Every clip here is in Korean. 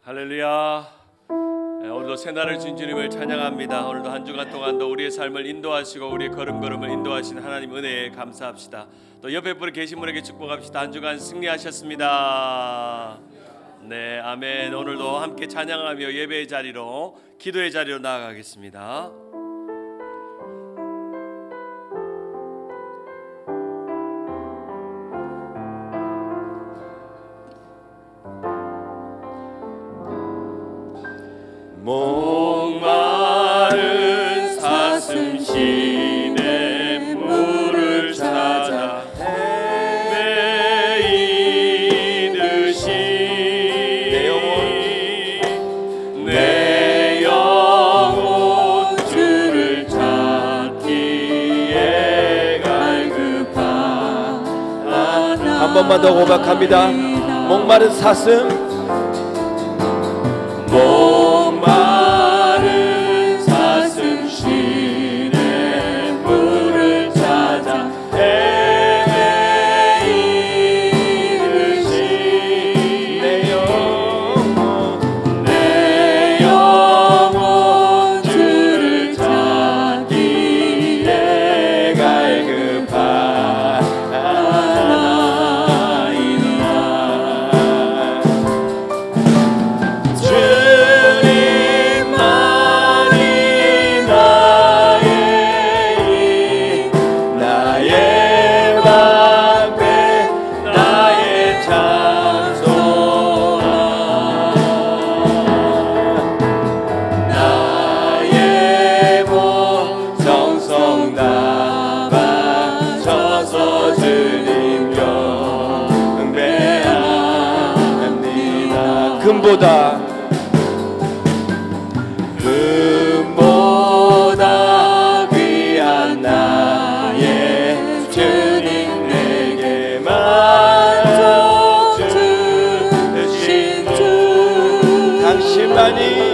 할렐루야. 오늘도 새날을 준 주님을 찬양합니다. 오늘도 한 주간 동안도 우리의 삶을 인도하시고 우리의 걸음걸음을 인도하신 하나님 은혜에 감사합시다. 또 옆에 분에 계신 분에게 축복합시다. 한 주간 승리하셨습니다. 네, 아멘. 오늘도 함께 찬양하며 예배의 자리로, 기도의 자리로 나아가겠습니다. 목마른 사슴 시냇 물을 찾아 헤매이듯이 내 영혼 주를 찾기에 갈급하나. 한 번만 더 고백합니다. 목마른 사슴, 목마른 사슴 시냇 물을 찾아 헤매이듯이 내 영혼 주를 찾기에 갈급하나이다. 금보다 귀한 나의 주님, 내게 만족 주신 주, 당신만이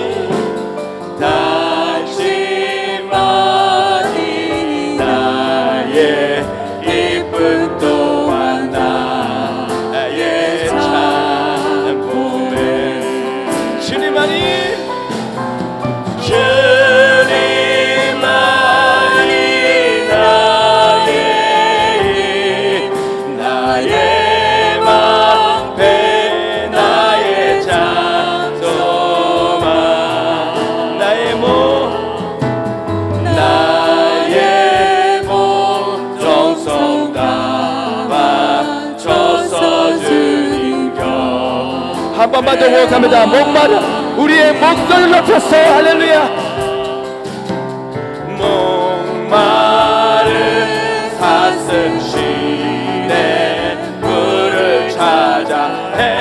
나의 기쁨 또한 나의 찬봄에. 주님만이 나의 방패, 나의 장소만, 나의 몸 정성 다 바쳐서 주님 곁. 한 번만 더 고백합니다. 목마른 우리의 목소리를 높였어. 할렐루야. 목마른 사슴 시냇 물을 찾아 헤매이듯이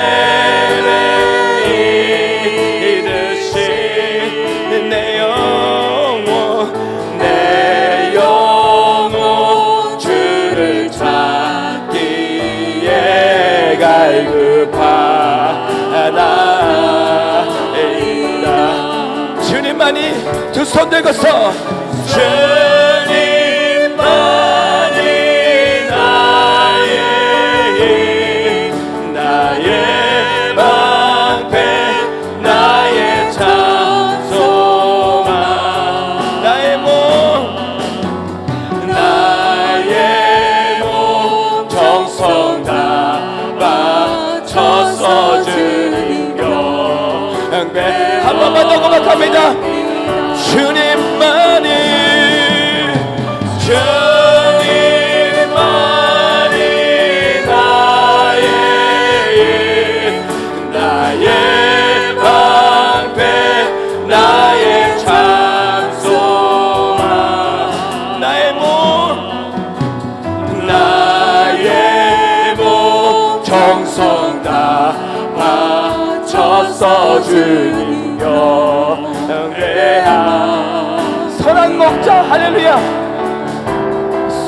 내 영혼 주를 찾기에 갈급하나이다. 주님만이 두 손 들고서 주님만이 나의 방패, 나의 찬송아, 나의 몸 정성 다 바쳐서 주님 경배. 한 번만 더 고백합니다. 주님만이 나의 방패, 나의 찬송아, 나의 몸 정성 다 바쳐서 주님 경배하. 선한 목자. 할렐루야.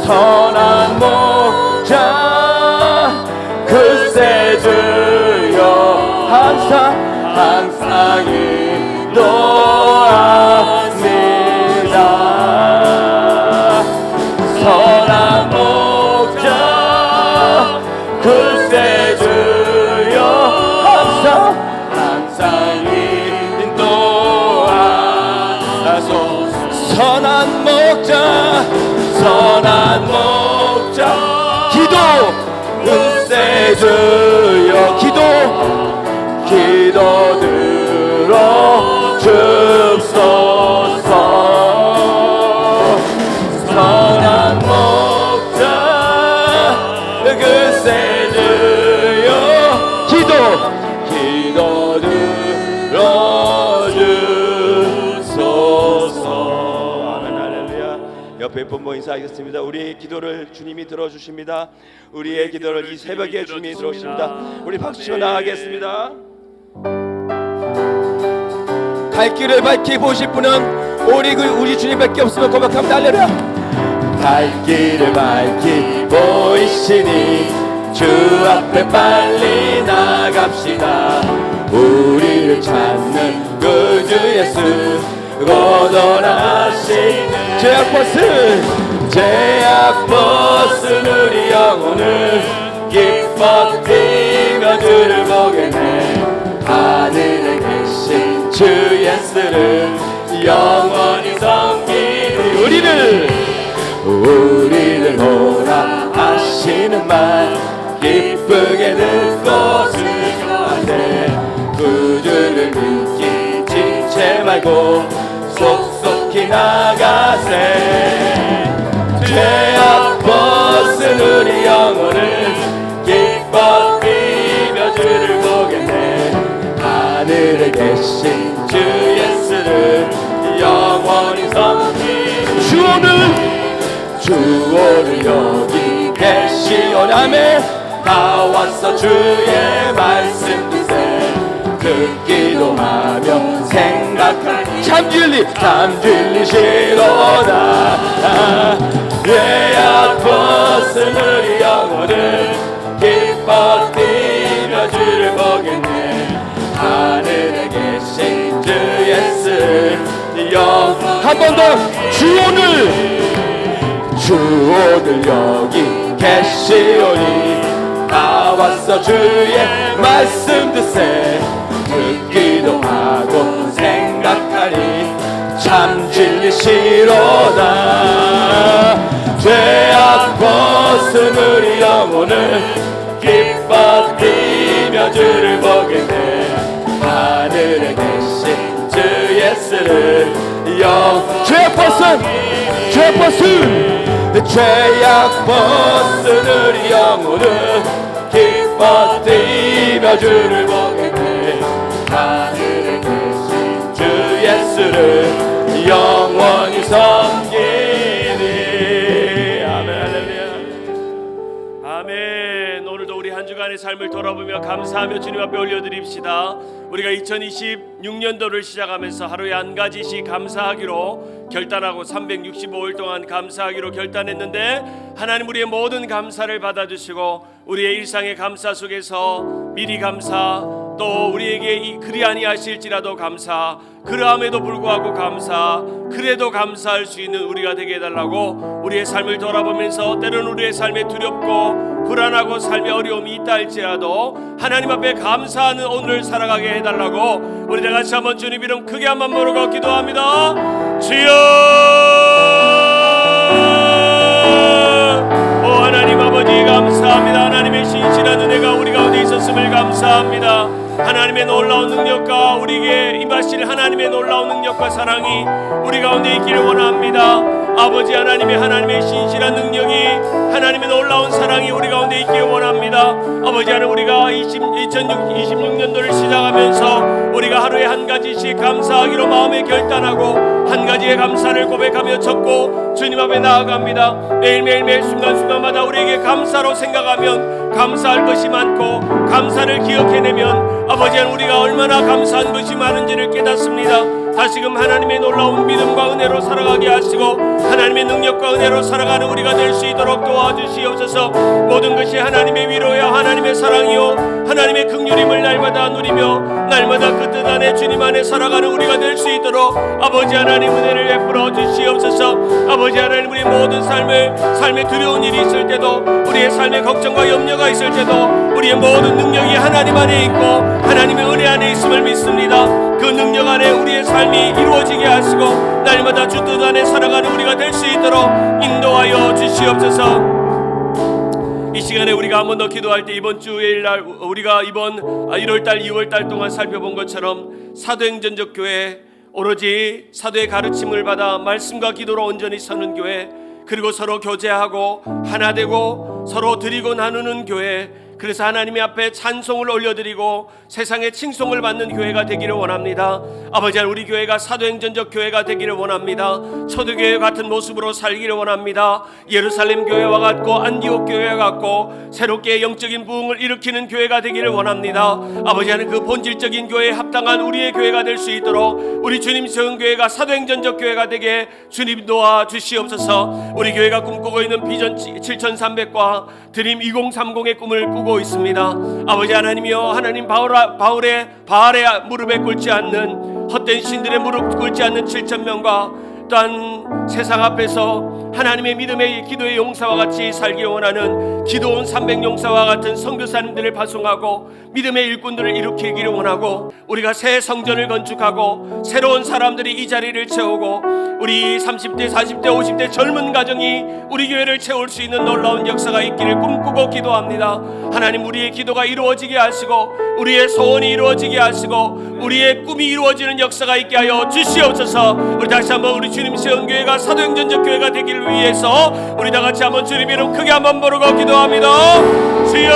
선한 목자 글쎄 주여 항상 인도합니다. 선한 목자 글쎄 주여 항상 목자 선한 목자 기도 은세 주여 기도 들어 주소서 선한 목자 은세 주여 기도 들어 주소서. 아멘 할렐루야. 옆에 분모 인사하겠습니다. 우리의 기도를 주님이 들어주십니다. 우리의 기도를 이 새벽에 주님이 들어주십니다. 우리 박수치고 나가겠습니다. 갈 길을 밝히 보실 분은 우리 주님밖에 없으면 고백합니다. 할렐루야. 갈 길을 밝히 보이시니 주 앞에 빨리 나갑시다. 우리를 찾는 그 주 예수 고도하시는 제약버스 우리 영혼을 기뻐 뛰며 주를 보겠네. 하늘에 계신 주 예수를 영원히 섬기리. 우리를 오라 하시는 말 기쁘게 듣고 즐거워하세. 구주를 믿기 지체 말고 속속히 나가세. 죄악 벗은 우리 영혼을 기뻐 뛰며 주를 보겠네. 하늘에 계신 주 예수를 영원히 섬기리. 주오늘 여기 계시오라매 다 와서 주의 말씀 듣세. 듣기도 하며 생각하니 참진리시로다. 죄악 벗은 우리 영혼을 기뻐 뛰며 주를 보겠네. 하늘에 계신 주 예수 한 번 더. 주 오늘 여기 계시오니 다 와서 주의 말씀 듣세. 듣기도 하고 생각하니 참 진리시로다. 죄악 벗은 우리 영혼을 기뻐 뛰며 주를 보겠네. 하늘에 계신 주 예수를 죄악 벗은 우리 영혼을 기뻐 뛰며 주를 보겠네. 하늘에 계신 주 예수를 영원히 섬기니. 아멘 할렐루야. 아멘. 오늘도 우리 한 주간의 삶을 돌아보며 감사하며 주님 앞에 올려드립시다. 우리가 2026년도를 시작하면서 하루에 한 가지씩 감사하기로 결단하고 365일 동안 감사하기로 결단했는데, 하나님 우리의 모든 감사를 받아주시고 우리의 일상의 감사 속에서 미리 감사, 또 우리에게 그리 아니하실지라도 감사, 그러함에도 불구하고 감사, 그래도 감사할 수 있는 우리가 되게 해달라고 우리의 삶을 돌아보면서 때로는 우리의 삶에 두렵고 불안하고 삶의 어려움이 있다 할지라도 하나님 앞에 감사하는 오늘을 살아가게 해달라고 우리 다 같이 한번 주님 이름 크게 한번 모르고 기도합니다. 주여, 오 하나님 아버지 감사합니다. 하나님의 신실한 은혜가 우리 가운데 있었음을 감사합니다. 하나님의 놀라운 능력과 우리에게 임하실 하나님의 놀라운 능력과 사랑이 우리 가운데 있기를 원합니다. 아버지 하나님의 신실한 능력이, 하나님의 놀라운 사랑이 우리 가운데 있기를 원합니다. 아버지 하나님, 우리가 2026년도를 시작하면서 우리가 하루에 한 가지씩 감사하기로 마음에 결단하고 한 가지의 감사를 고백하며 적고 주님 앞에 나아갑니다. 매일 순간순간마다 우리에게 감사로 생각하면 감사할 것이 많고, 감사를 기억해내면 아버지 하나님 우리가 얼마나 감사한 것이 많은지를 깨닫습니다. 다시금 하나님의 놀라운 믿음과 은혜로 살아가게 하시고 하나님의 능력과 은혜로 살아가는 우리가 될 수 있도록 도와주시옵소서. 모든 것이 하나님의 위로요 하나님의 사랑이요 하나님의 긍휼임을 날마다 누리며 날마다 그 뜻 안에 주님 안에 살아가는 우리가 될 수 있도록 아버지 하나님 은혜를 베풀어 주시옵소서. 아버지 하나님, 우리 모든 삶에 두려운 일이 있을 때도, 우리의 삶에 걱정과 염려가 있을 때도 우리의 모든 능력이 하나님 안에 있고 하나님의 은혜 안에 있음을 믿습니다. 그 능력 안에 우리의 삶이 이루어지게 하시고 날마다 주 뜻 안에 살아가는 우리가 될 수 있도록 인도하여 주시옵소서. 이 시간에 우리가 한 번 더 기도할 때 이번 주일 날 우리가 이번 1월달 2월달 동안 살펴본 것처럼 사도행전적 교회, 오로지 사도의 가르침을 받아 말씀과 기도로 온전히 서는 교회, 그리고 서로 교제하고 하나 되고 서로 드리고 나누는 교회, 그래서 하나님의 앞에 찬송을 올려드리고 세상의 칭송을 받는 교회가 되기를 원합니다. 아버지 하나님, 우리 교회가 사도행전적 교회가 되기를 원합니다. 초대교회 같은 모습으로 살기를 원합니다. 예루살렘 교회와 같고 안디옥 교회와 같고 새롭게 영적인 부흥을 일으키는 교회가 되기를 원합니다. 아버지 하나님, 그 본질적인 교회에 합당한 우리의 교회가 될 수 있도록 우리 주님 세운 교회가 사도행전적 교회가 되게 주님 도와 주시옵소서. 우리 교회가 꿈꾸고 있는 비전 7300과 드림 2030의 꿈을 꾸고 있습니다. 아버지 하나님이여, 하나님 바알의 무릎에 꿇지 않는, 헛된 신들의 무릎 꿇지 않는 7,000명과 또한 세상 앞에서 하나님의 믿음의 기도의 용사와 같이 살기 원하는 기도원 300용사와 같은 선교사님들을 파송하고 믿음의 일꾼들을 일으키기를 원하고, 우리가 새 성전을 건축하고 새로운 사람들이 이 자리를 채우고 우리 30대 40대 50대 젊은 가정이 우리 교회를 채울 수 있는 놀라운 역사가 있기를 꿈꾸고 기도합니다. 하나님, 우리의 기도가 이루어지게 하시고 우리의 소원이 이루어지게 하시고 우리의 꿈이 이루어지는 역사가 있게 하여 주시옵소서. 우리 다시 한번 우리 주님 세운 교회가 사도행전적 교회가 되기를 위해서 우리 다 같이 한번 주님 이름 크게 한번 부르고 기도합니다. 주여,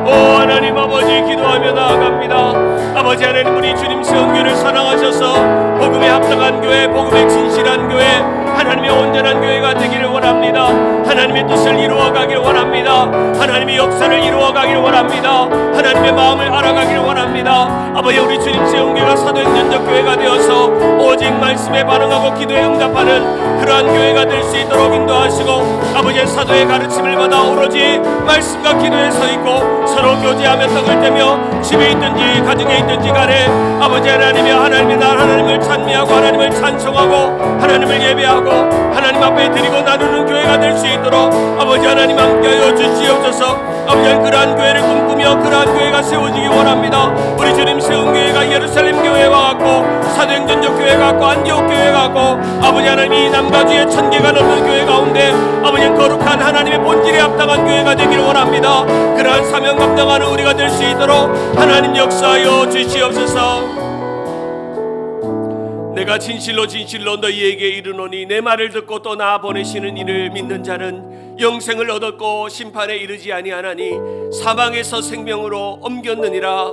오 하나님 아버지, 기도하며 나아갑니다. 아버지 하나님, 우리 주님 세운 교회를 사랑하셔서 복음에 합당한 교회, 복음에 진실한 교회, 하나님의 온전한 교회가 되기를 원합니다. 하나님의 뜻을 이루어가기를 원합니다. 하나님의 역사를 이루어가기를 원합니다. 하나님의 마음을 알아가기를 원합니다. 아버지, 우리 주님 세운 교회가 사도행전적 교회가 되어서 오직 말씀에 반응하고 기도에 응답하는 그러한 교회가 될 수 있도록 인도하시고, 아버지의 사도의 가르침을 받아 오로지 말씀과 기도에 서있고 서로 교제하며 떡을 떼며 집에 있든지 가정에 있든지 간에 아버지 하나님의 날 하나님을 찬미하고 하나님을 찬송하고 하나님을 예배하고 하나님 앞에 드리고 나누는 교회가 될 수 있도록 아버지 하나님 함께하여 주시옵소서. 아버지 하나님, 그러한 교회를 꿈꾸며 그러한 교회가 세워지기 원합니다. 우리 주님 세운 교회가 예루살렘 교회와 같고 사도행전적 교회가 같고 안디옥 교회가 같고 아버지 하나님, 이 남가주의 1000개가 넘는 교회 가운데 아버지 거룩한 하나님의 본질에 합당한 교회가 되기를 원합니다. 그러한 사명 감당하는 우리가 될 수 있도록 하나님 역사하여 주시옵소서. 내가 진실로 너희에게 이르노니 내 말을 듣고 또 나 보내시는 이를 믿는 자는 영생을 얻었고 심판에 이르지 아니하나니 사망에서 생명으로 옮겼느니라.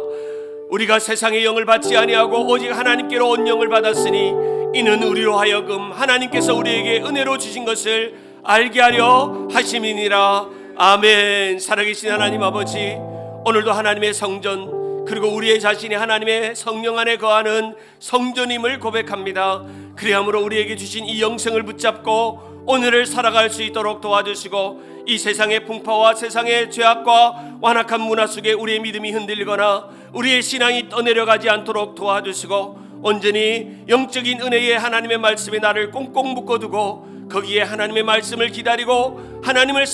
우리가 세상의 영을 받지 아니하고 오직 하나님께로 온 영을 받았으니 이는 우리로 하여금 하나님께서 우리에게 은혜로 주신 것을 알게 하려 하심이니라. 아멘. 살아계신 하나님 아버지, 오늘도 하나님의 성전, 그리고 우리의 자신이 하나님의 성령 안에 거하는 성전임을 고백합니다. 그리함으로 우리에게 주신 이 영생을 붙잡고 오늘을 살아갈 수 있도록 도와주시고, 이 세상의 풍파와 세상의 죄악과 완악한 문화 속에 우리의 믿음이 흔들리거나 우리의 신앙이 떠내려가지 않도록 도와주시고, 온전히 영적인 은혜에 하나님의 말씀에 나를 꽁꽁 묶어두고 거기에 하나님의 말씀을 기다리고 하나님을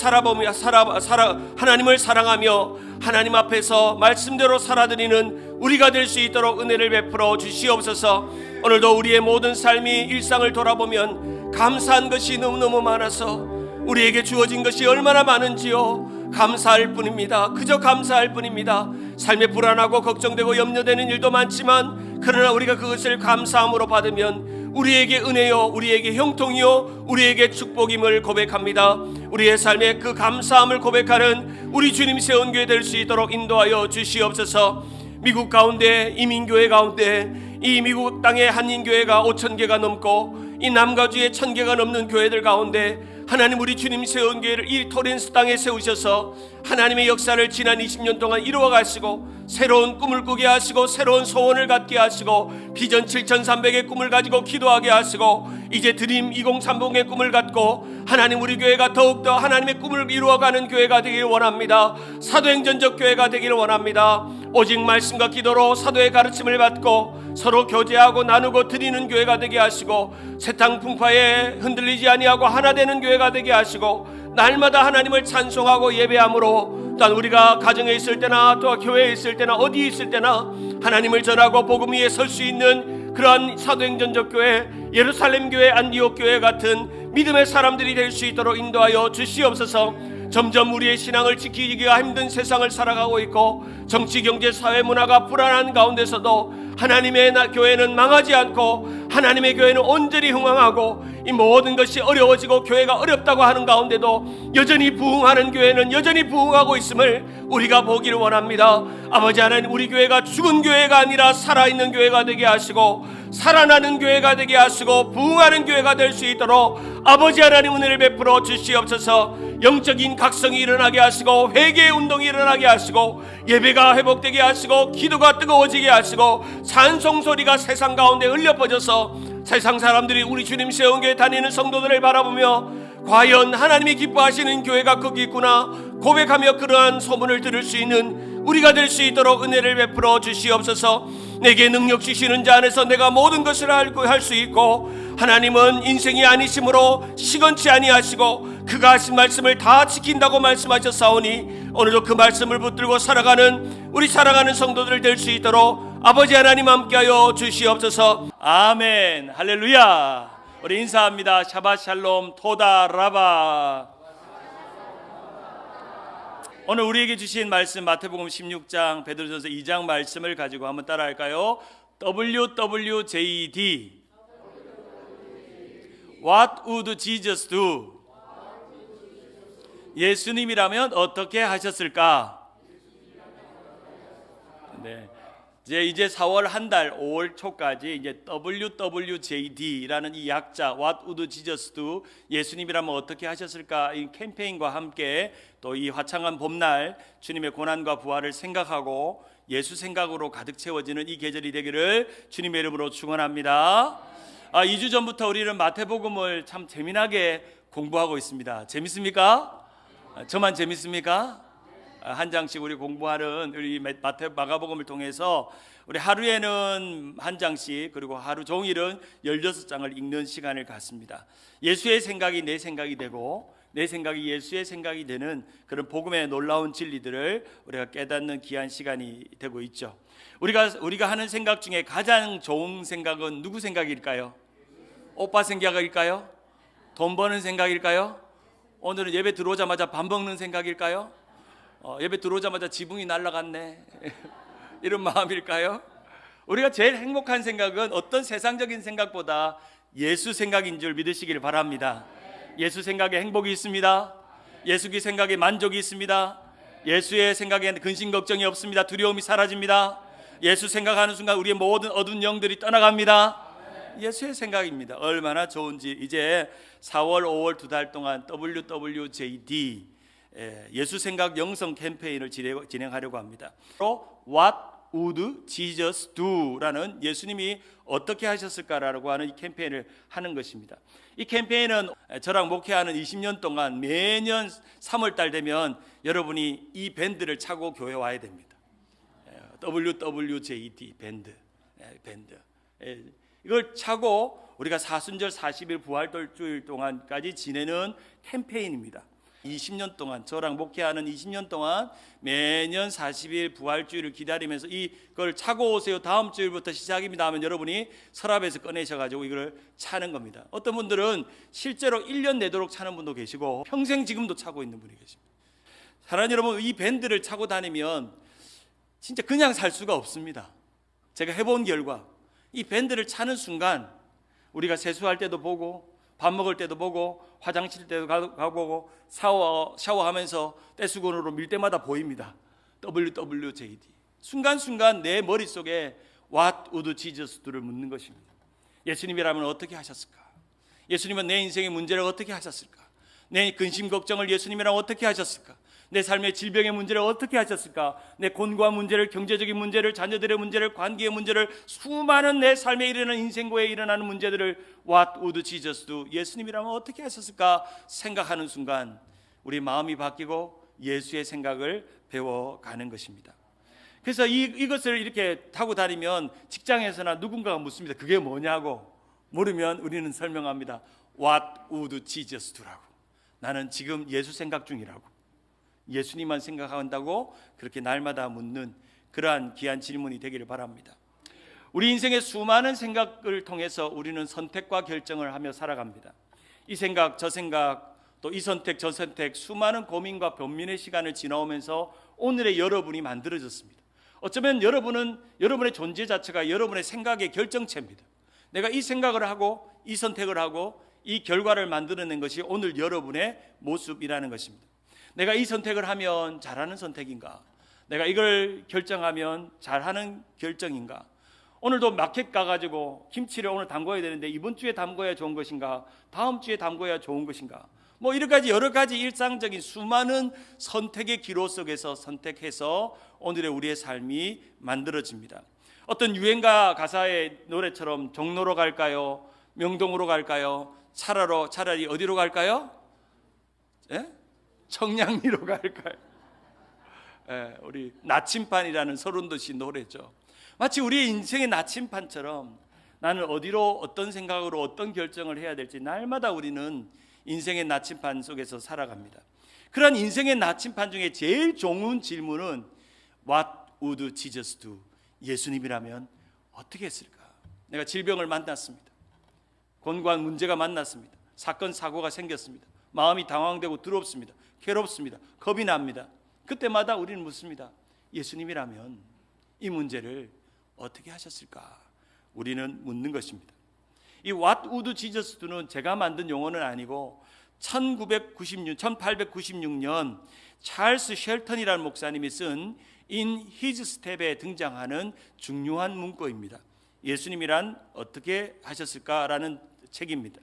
하나님을 사랑하며 하나님 앞에서 말씀대로 살아드리는 우리가 될 수 있도록 은혜를 베풀어 주시옵소서. 오늘도 우리의 모든 삶이 일상을 돌아보면 감사한 것이 너무너무 많아서 우리에게 주어진 것이 얼마나 많은지요. 감사할 뿐입니다. 그저 감사할 뿐입니다. 삶에 불안하고 걱정되고 염려되는 일도 많지만 그러나 우리가 그것을 감사함으로 받으면 우리에게 은혜요, 우리에게 형통이요, 우리에게 축복임을 고백합니다. 우리의 삶에 그 감사함을 고백하는 우리 주님 세운 교회 될 수 있도록 인도하여 주시옵소서. 미국 가운데, 이민교회 가운데, 이 미국 땅에 한인교회가 5,000개가 넘고 이 남가주에 1,000개가 넘는 교회들 가운데 하나님, 우리 주님 세운 교회를 이 토렌스 땅에 세우셔서 하나님의 역사를 지난 20년 동안 이루어 가시고 새로운 꿈을 꾸게 하시고 새로운 소원을 갖게 하시고 비전 7,300의 꿈을 가지고 기도하게 하시고 이제 드림 2030의 꿈을 갖고 하나님, 우리 교회가 더욱더 하나님의 꿈을 이루어가는 교회가 되기를 원합니다. 사도행전적 교회가 되기를 원합니다. 오직 말씀과 기도로 사도의 가르침을 받고 서로 교제하고 나누고 드리는 교회가 되게 하시고 세상 풍파에 흔들리지 아니하고 하나 되는 교회가 되게 하시고 날마다 하나님을 찬송하고 예배함으로 또한 우리가 가정에 있을 때나 또 교회에 있을 때나 어디에 있을 때나 하나님을 전하고 복음 위에 설 수 있는 그러한 사도행전적 교회, 예루살렘 교회, 안디옥 교회 같은 믿음의 사람들이 될 수 있도록 인도하여 주시옵소서. 점점 우리의 신앙을 지키기가 힘든 세상을 살아가고 있고 정치, 경제, 사회, 문화가 불안한 가운데서도 하나님의 교회는 망하지 않고 하나님의 교회는 온전히 흥왕하고 이 모든 것이 어려워지고 교회가 어렵다고 하는 가운데도 여전히 부흥하는 교회는 여전히 부흥하고 있음을 우리가 보기를 원합니다. 아버지 하나님, 우리 교회가 죽은 교회가 아니라 살아있는 교회가 되게 하시고 살아나는 교회가 되게 하시고 부흥하는 교회가 될 수 있도록 아버지 하나님 은혜를 베풀어 주시옵소서. 영적인 각성이 일어나게 하시고 회개의 운동이 일어나게 하시고 예배가 회복되게 하시고 기도가 뜨거워지게 하시고 찬송 소리가 세상 가운데 흘려 퍼져서 세상 사람들이 우리 주님 세운 교회 다니는 성도들을 바라보며 과연 하나님이 기뻐하시는 교회가 거기 있구나 고백하며 그러한 소문을 들을 수 있는 우리가 될 수 있도록 은혜를 베풀어 주시옵소서. 내게 능력 주시는 자 안에서 내가 모든 것을 할 수 있고 하나님은 인생이 아니심으로 시건치 아니하시고 그가 하신 말씀을 다 지킨다고 말씀하셨사오니 오늘도 그 말씀을 붙들고 살아가는 우리 사랑하는 성도들 될 수 있도록 아버지 하나님 함께하여 주시옵소서. 아멘. 할렐루야. 우리 인사합니다. 샤ባት 샬롬 토다 라바. 오늘 우리에게 주신 말씀 마태복음 16장 베드로전서 2장 말씀을 가지고 한번 따라할까요? WWJD What would Jesus do? 예수님이라면 어떻게 하셨을까? 네. 이제 4월 한 달 5월 초까지 이제 WWJD라는 이 약자 What would Jesus do? 예수님이라면 어떻게 하셨을까? 이 캠페인과 함께 또 이 화창한 봄날 주님의 고난과 부활을 생각하고 예수 생각으로 가득 채워지는 이 계절이 되기를 주님의 이름으로 축원합니다. 2주 전부터 우리는 마태복음을 참 재미나게 공부하고 있습니다. 재밌습니까? 저만 재밌습니까? 한 장씩 우리 공부하는 우리 마가복음을 통해서 우리 하루에는 한 장씩 그리고 하루 종일은 16장을 읽는 시간을 갖습니다. 예수의 생각이 내 생각이 되고 내 생각이 예수의 생각이 되는 그런 복음의 놀라운 진리들을 우리가 깨닫는 귀한 시간이 되고 있죠. 우리가 하는 생각 중에 가장 좋은 생각은 누구 생각일까요? 오빠 생각일까요? 돈 버는 생각일까요? 오늘은 예배 들어오자마자 밥 먹는 생각일까요? 예배 들어오자마자 지붕이 날아갔네 이런 마음일까요? 우리가 제일 행복한 생각은 어떤 세상적인 생각보다 예수 생각인 줄 믿으시길 바랍니다. 예수 생각에 행복이 있습니다. 예수의 생각에 만족이 있습니다. 예수의 생각에 근심 걱정이 없습니다. 두려움이 사라집니다. 예수 생각하는 순간 우리의 모든 어두운 영들이 떠나갑니다. 예수의 생각입니다. 얼마나 좋은지. 이제 4월 5월 2달 동안 WWJD 예수 생각 영성 캠페인을 진행하려고 합니다. What would Jesus do? 라는 예수님이 어떻게 하셨을까라고 하는 이 캠페인을 하는 것입니다. 이 캠페인은 저랑 목회하는 20년 동안 매년 3월달 되면 여러분이 이 밴드를 차고 교회 와야 됩니다. WWJD 밴드. 이걸 차고 우리가 사순절 40일 부활절주일 동안까지 지내는 캠페인입니다. 20년 동안 저랑 목회하는 20년 동안 매년 40일 부활주일을 기다리면서 이걸 차고 오세요. 다음 주일부터 시작입니다 하면 여러분이 서랍에서 꺼내셔가지고 이걸 차는 겁니다. 어떤 분들은 실제로 1년 내도록 차는 분도 계시고 평생 지금도 차고 있는 분이 계십니다. 사랑하는 여러분, 이 밴드를 차고 다니면 진짜 그냥 살 수가 없습니다. 제가 해본 결과 이 밴드를 차는 순간 우리가 세수할 때도 보고 밥 먹을 때도 보고 화장실 때도 가보고 샤워하면서 떼수건으로 밀 때마다 보입니다. WWJD. 순간순간 내 머릿속에 What would Jesus do를 묻는 것입니다. 예수님이라면 어떻게 하셨을까? 예수님은 내 인생의 문제를 어떻게 하셨을까? 내 근심 걱정을 예수님이라면 어떻게 하셨을까? 내 삶의 질병의 문제를 어떻게 하셨을까? 내 곤고한 문제를, 경제적인 문제를, 자녀들의 문제를, 관계의 문제를, 수많은 내 삶에 일어나는 인생고에 일어나는 문제들을 What would Jesus do? 예수님이라면 어떻게 하셨을까? 생각하는 순간 우리 마음이 바뀌고 예수의 생각을 배워가는 것입니다. 그래서 이것을 이렇게 타고 다니면 직장에서나 누군가가 묻습니다. 그게 뭐냐고 물으면 우리는 설명합니다. What would Jesus do라고. 나는 지금 예수 생각 중이라고, 예수님만 생각한다고 그렇게 날마다 묻는 그러한 귀한 질문이 되기를 바랍니다. 우리 인생의 수많은 생각을 통해서 우리는 선택과 결정을 하며 살아갑니다. 이 생각 저 생각, 또 이 선택 저 선택, 수많은 고민과 변민의 시간을 지나오면서 오늘의 여러분이 만들어졌습니다. 어쩌면 여러분은 여러분의 존재 자체가 여러분의 생각의 결정체입니다. 내가 이 생각을 하고 이 선택을 하고 이 결과를 만들어낸 것이 오늘 여러분의 모습이라는 것입니다. 내가 이 선택을 하면 잘하는 선택인가? 내가 이걸 결정하면 잘하는 결정인가? 오늘도 마켓 가가지고 김치를 오늘 담궈야 되는데 이번 주에 담궈야 좋은 것인가? 다음 주에 담궈야 좋은 것인가? 여러 가지 일상적인 수많은 선택의 기로 속에서 선택해서 오늘의 우리의 삶이 만들어집니다. 어떤 유행가 가사의 노래처럼 종로로 갈까요? 명동으로 갈까요? 차라리 어디로 갈까요? 청량리로 갈까요? 우리 나침반이라는 서른도시 노래죠. 마치 우리의 인생의 나침반처럼 나는 어디로 어떤 생각으로 어떤 결정을 해야 될지 날마다 우리는 인생의 나침반 속에서 살아갑니다. 그런 인생의 나침반 중에 제일 좋은 질문은 What would Jesus do? 예수님이라면 어떻게 했을까? 내가 질병을 만났습니다. 건강 문제가 만났습니다. 사건 사고가 생겼습니다. 마음이 당황되고 두렵습니다. 괴롭습니다. 겁이 납니다. 그때마다 우리는 묻습니다. 예수님이라면 이 문제를 어떻게 하셨을까? 우리는 묻는 것입니다. 이 What would Jesus do는 제가 만든 용어는 아니고 1896년 찰스 쉘턴이라는 목사님이 쓴 In His Step에 등장하는 중요한 문구입니다. 예수님이란 어떻게 하셨을까라는 책입니다.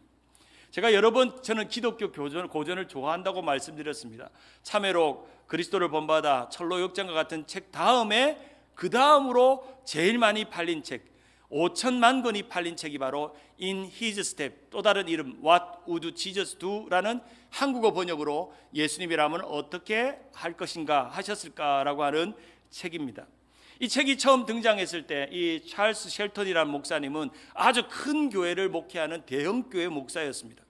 제가 여러 번 저는 기독교 고전을 좋아한다고 말씀드렸습니다. 참회록, 그리스도를 본받아, 철로 역정과 같은 책 다음에 그 다음으로 제일 많이 팔린 책, 5천만 권이 팔린 책이 바로 In His Step, 또 다른 이름 What would Jesus do라는 한국어 번역으로 예수님이라면 어떻게 할 것인가 하셨을까라고 하는 책입니다. 이 책이 처음 등장했을 때 이 찰스 쉘턴이라는 목사님은 아주 큰 교회를 목회하는 대형 교회 목사였습니다.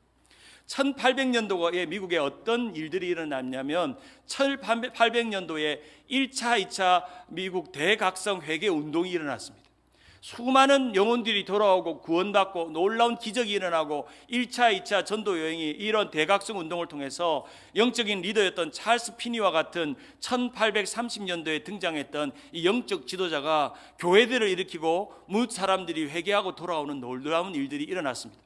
1800년도에 미국에 어떤 일들이 일어났냐면 1800년도에 1차, 2차 미국 대각성 회개 운동이 일어났습니다. 수많은 영혼들이 돌아오고 구원받고 놀라운 기적이 일어나고 1차, 2차 전도 여행이 이런 대각성 운동을 통해서 영적인 리더였던 찰스 피니와 같은 1830년도에 등장했던 이 영적 지도자가 교회들을 일으키고 뭇 사람들이 회개하고 돌아오는 놀라운 일들이 일어났습니다.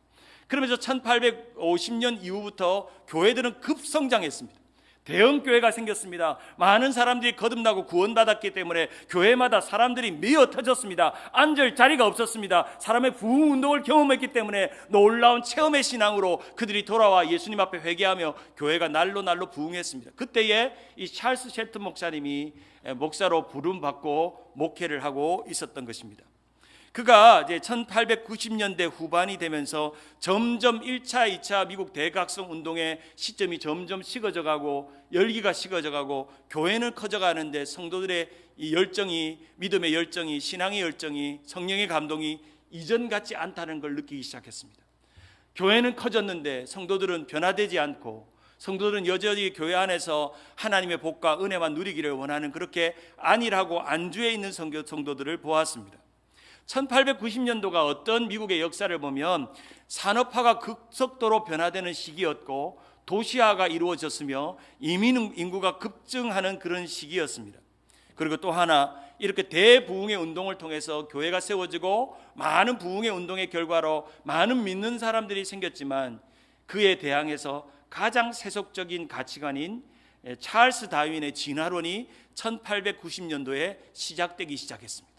그러면서 1850년 이후부터 교회들은 급성장했습니다. 대형 교회가 생겼습니다. 많은 사람들이 거듭나고 구원받았기 때문에 교회마다 사람들이 미어 터졌습니다. 앉을 자리가 없었습니다. 사람의 부흥 운동을 경험했기 때문에 놀라운 체험의 신앙으로 그들이 돌아와 예수님 앞에 회개하며 교회가 날로 부흥했습니다. 그때에 이 찰스 쉘턴 목사님이 목사로 부름받고 목회를 하고 있었던 것입니다. 그가 이제 1890년대 후반이 되면서 점점 1차, 2차 미국 대각성 운동의 시점이 점점 식어져 가고 열기가 식어져 가고 교회는 커져가는데 성도들의 이 열정이, 믿음의 열정이, 신앙의 열정이, 성령의 감동이 이전 같지 않다는 걸 느끼기 시작했습니다. 교회는 커졌는데 성도들은 변화되지 않고 성도들은 여전히 교회 안에서 하나님의 복과 은혜만 누리기를 원하는 그렇게 안일하고 안주해 있는 성도들을 보았습니다. 1890년도가 어떤 미국의 역사를 보면 산업화가 급속도로 변화되는 시기였고 도시화가 이루어졌으며 이민 인구가 급증하는 그런 시기였습니다. 그리고 또 하나, 이렇게 대부흥의 운동을 통해서 교회가 세워지고 많은 부흥의 운동의 결과로 많은 믿는 사람들이 생겼지만 그에 대항해서 가장 세속적인 가치관인 찰스 다윈의 진화론이 1890년도에 시작되기 시작했습니다.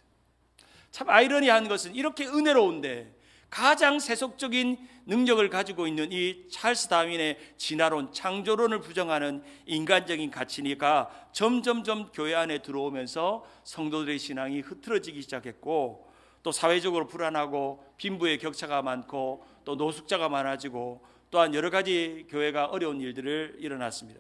참 아이러니한 것은 이렇게 은혜로운데 가장 세속적인 능력을 가지고 있는 이 찰스 다윈의 진화론, 창조론을 부정하는 인간적인 가치가 점점점 교회 안에 들어오면서 성도들의 신앙이 흐트러지기 시작했고 또 사회적으로 불안하고 빈부의 격차가 많고 또 노숙자가 많아지고 또한 여러 가지 교회가 어려운 일들을 일어났습니다.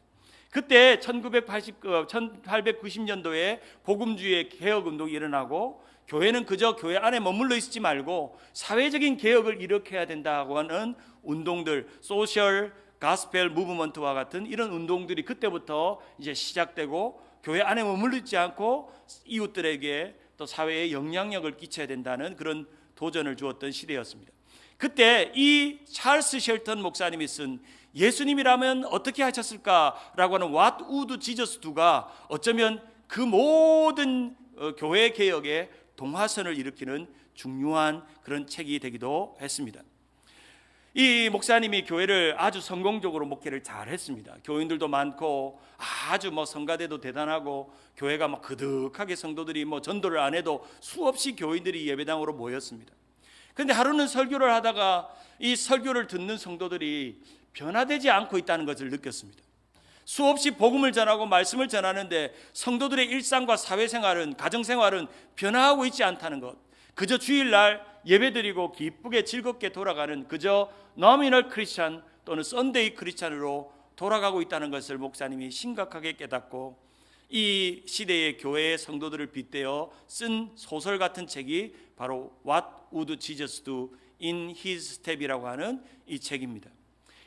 그때 1890년도에 복음주의 개혁운동이 일어나고 교회는 그저 교회 안에 머물러 있지 말고 사회적인 개혁을 일으켜야 된다고 하는 운동들, 소셜 가스펠 무브먼트와 같은 이런 운동들이 그때부터 이제 시작되고, 교회 안에 머물러 있지 않고 이웃들에게 또 사회에 영향력을 끼쳐야 된다는 그런 도전을 주었던 시대였습니다. 그때 이 찰스 쉘턴 목사님이 쓴 예수님이라면 어떻게 하셨을까라고 하는 What would Jesus do가 어쩌면 그 모든 교회 개혁의 동화선을 일으키는 중요한 그런 책이 되기도 했습니다. 이 목사님이 교회를 아주 성공적으로 목회를 잘 했습니다. 교인들도 많고 아주 성가대도 대단하고, 교회가 그득하게 성도들이 전도를 안 해도 수없이 교인들이 예배당으로 모였습니다. 그런데 하루는 설교를 하다가 이 설교를 듣는 성도들이 변화되지 않고 있다는 것을 느꼈습니다. 수없이 복음을 전하고 말씀을 전하는데 성도들의 일상과 사회생활은, 가정생활은 변화하고 있지 않다는 것, 그저 주일날 예배드리고 기쁘게 즐겁게 돌아가는 그저 노미널 크리스찬 또는 썬데이 크리스찬으로 돌아가고 있다는 것을 목사님이 심각하게 깨닫고, 이 시대의 교회의 성도들을 빗대어 쓴 소설 같은 책이 바로 What would Jesus do in his step이라고 하는 이 책입니다.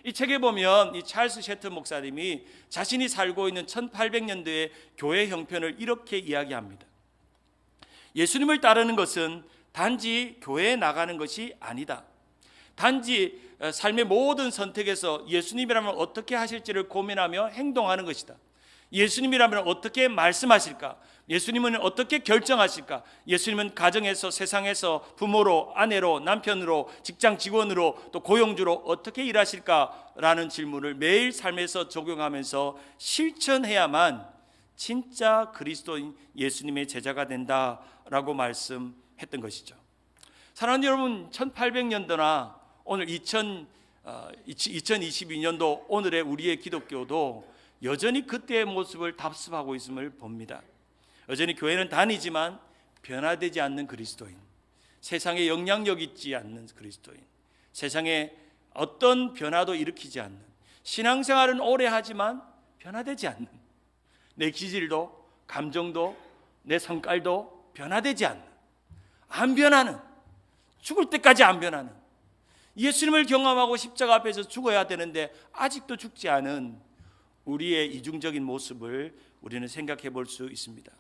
이 책에 보면 이 찰스 셰튼 목사님이 자신이 살고 있는 1800년대의 교회 형편을 이렇게 이야기합니다. 예수님을 따르는 것은 단지 교회에 나가는 것이 아니다. 단지 삶의 모든 선택에서 예수님이라면 어떻게 하실지를 고민하며 행동하는 것이다. 예수님이라면 어떻게 말씀하실까? 예수님은 어떻게 결정하실까? 예수님은 가정에서, 세상에서 부모로, 아내로, 남편으로, 직장 직원으로, 또 고용주로 어떻게 일하실까라는 질문을 매일 삶에서 적용하면서 실천해야만 진짜 그리스도인 예수님의 제자가 된다라고 말씀했던 것이죠. 사랑하는 여러분, 1800년도나 오늘 2022년도 오늘의 우리의 기독교도 여전히 그때의 모습을 답습하고 있음을 봅니다. 여전히 교회는 다니지만 변화되지 않는 그리스도인, 세상에 영향력 있지 않는 그리스도인, 세상에 어떤 변화도 일으키지 않는, 신앙생활은 오래 하지만 변화되지 않는, 내 기질도 감정도 내 성깔도 변화되지 않는, 안 변하는, 죽을 때까지 안 변하는, 예수님을 경험하고 십자가 앞에서 죽어야 되는데 아직도 죽지 않은 우리의 이중적인 모습을 우리는 생각해 볼 수 있습니다.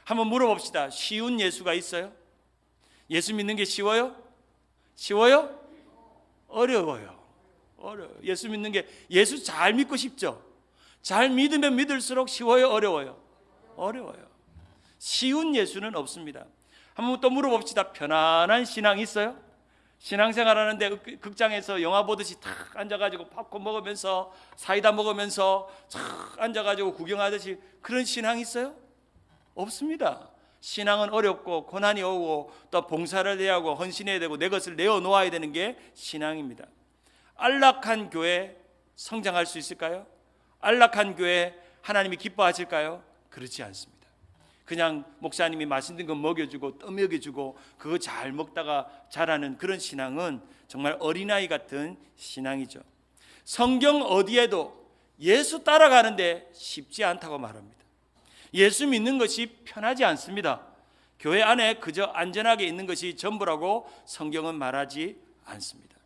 한번 물어봅시다. 쉬운 예수가 있어요? 예수 믿는 게 쉬워요? 쉬워요? 어려워요. 예수 믿는 게, 예수 잘 믿고 싶죠? 잘 믿으면 믿을수록 쉬워요? 어려워요? 어려워요. 쉬운 예수는 없습니다. 한번 또 물어봅시다. 편안한 신앙 있어요? 신앙생활 하는데 극장에서 영화 보듯이 탁 앉아가지고 팝콘 먹으면서 사이다 먹으면서 탁 앉아가지고 구경하듯이 그런 신앙 있어요? 없습니다. 신앙은 어렵고 고난이 오고 또 봉사를 해야 하고 헌신해야 되고 내 것을 내어놓아야 되는 게 신앙입니다. 안락한 교회 성장할 수 있을까요? 안락한 교회 하나님이 기뻐하실까요? 그렇지 않습니다. 그냥 목사님이 맛있는 거 먹여주고 떠먹여주고 그거 잘 먹다가 자라는 그런 신앙은 정말 어린아이 같은 신앙이죠. 성경 어디에도 예수 따라가는데 쉽지 않다고 말합니다. 예수 믿는 것이 편하지 않습니다. 교회 안에 그저 안전하게 있는 것이 전부라고 성경은 말하지 않습니다.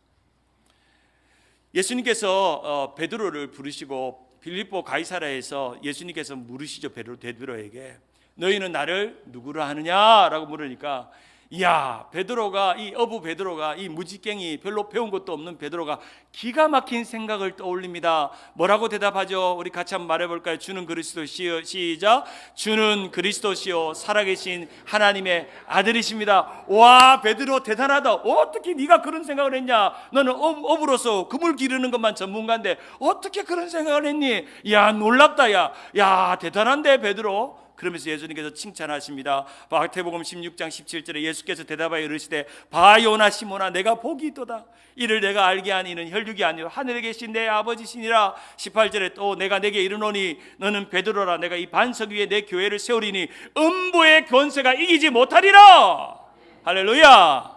예수님께서 베드로를 부르시고 빌립보 가이사랴에서 예수님께서 물으시죠. 베드로에게 너희는 나를 누구라 하느냐라고 물으니까, 이야, 베드로가, 이 어부 베드로가, 이 무지깽이 별로 배운 것도 없는 베드로가 기가 막힌 생각을 떠올립니다. 뭐라고 대답하죠? 우리 같이 한번 말해볼까요? 주는 그리스도시요, 시작. 주는 그리스도시요 살아계신 하나님의 아들이십니다. 와, 베드로 대단하다. 어떻게 네가 그런 생각을 했냐? 너는 어부로서 그물 기르는 것만 전문가인데 어떻게 그런 생각을 했니? 야, 놀랍다. 야, 대단한데 베드로. 그러면서 예수님께서 칭찬하십니다. 마태복음 16장 17절에 예수께서 대답하여 이르시되 봐 요나 시모나 내가 복이 있도다. 이를 내가 알게 하니 이는 혈육이 아니요 하늘에 계신 내 아버지시니라. 18절에 또 내가 내게 이르노니 너는 베드로라. 내가 이 반석 위에 내 교회를 세우리니 음부의 권세가 이기지 못하리라. 할렐루야.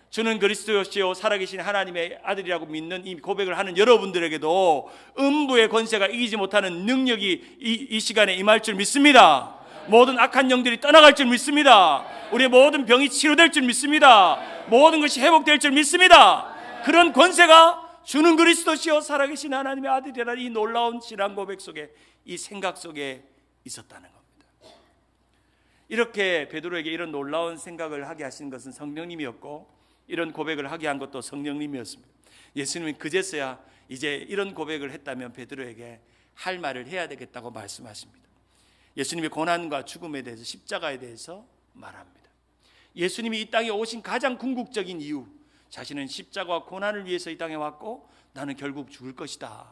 주는 그리스도시요 살아계신 하나님의 아들이라고 믿는 이 고백을 하는 여러분들에게도 음부의 권세가 이기지 못하는 능력이 이 시간에 임할 줄 믿습니다. 모든 악한 영들이 떠나갈 줄 믿습니다. 우리의 모든 병이 치료될 줄 믿습니다. 모든 것이 회복될 줄 믿습니다. 그런 권세가 주는 그리스도시요 살아계신 하나님의 아들이라는 이 놀라운 신앙 고백 속에, 이 생각 속에 있었다는 겁니다. 이렇게 베드로에게 이런 놀라운 생각을 하게 하신 것은 성령님이었고, 이런 고백을 하게 한 것도 성령님이었습니다. 예수님은 그제서야 이제 이런 고백을 했다면 베드로에게 할 말을 해야 되겠다고 말씀하십니다. 예수님의 고난과 죽음에 대해서, 십자가에 대해서 말합니다. 예수님이 이 땅에 오신 가장 궁극적인 이유, 자신은 십자가와 고난을 위해서 이 땅에 왔고 나는 결국 죽을 것이다.